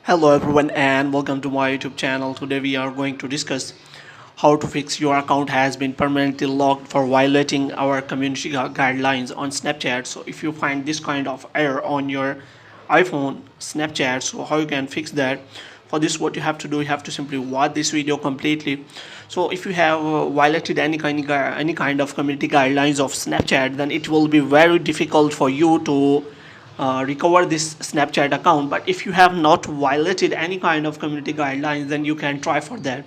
Hello everyone and welcome to my YouTube channel. Today we are going to discuss how to fix your account has been permanently locked for violating our community guidelines on Snapchat. So if you find this kind of error on your iPhone Snapchat, so how you can fix that? For this, what you have to do, you have to simply watch this video completely. So if you have violated any kind of community guidelines of Snapchat, then it will be very difficult for you to recover this Snapchat account. But if you have not violated any kind of community guidelines, then you can try for that.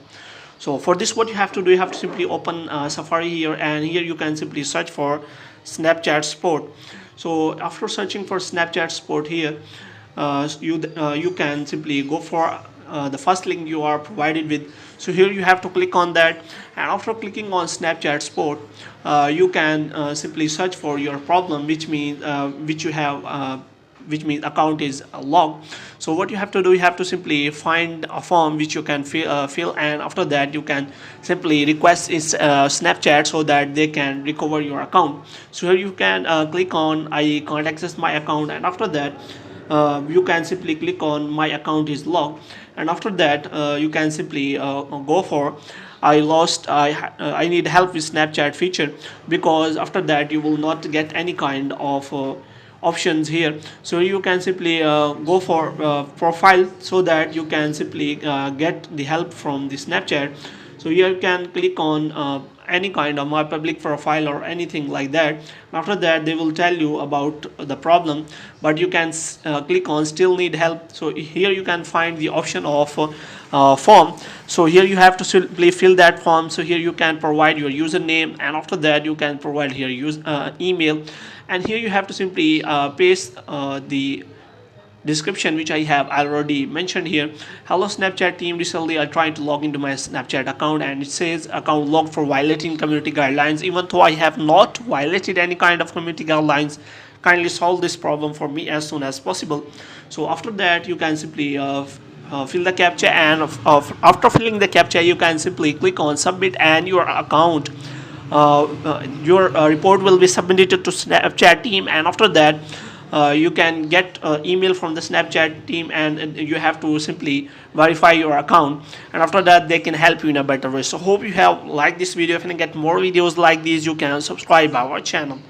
So for this, what you have to do, you have to simply open Safari here, and here you can simply search for Snapchat support. So after searching for Snapchat support here, you can simply go for the first link you are provided with. So here you have to click on that, and after clicking on Snapchat support, you can simply search for your problem, which means which means account is locked. So what you have to do, you have to simply find a form which you can fill, and after that you can simply request its Snapchat so that they can recover your account. So here you can click on I can't access my account, and after that you can simply click on my account is locked, and after that you can simply go for I need help with Snapchat feature, because after that you will not get any kind of options here. So you can simply go for profile, so that you can simply get the help from the Snapchat. So here you can click on any kind of my public profile or anything like that. After that they will tell you about the problem, but you can click on still need help. So here you can find the option of form. So here you have to simply fill that form. So here you can provide your username, and after that you can provide here email, and here you have to simply paste the description which I have already mentioned here. Hello Snapchat team, recently I tried to log into my Snapchat account and it says account locked for violating community guidelines. Even though I have not violated any kind of community guidelines, kindly solve this problem for me as soon as possible. So after that you can simply fill the captcha, and after filling the captcha you can simply click on submit, and your account your report will be submitted to Snapchat team, and after that you can get email from the Snapchat team, and you have to simply verify your account, and after that they can help you in a better way. So hope you have liked this video. If you can get more videos like these, you can subscribe our channel.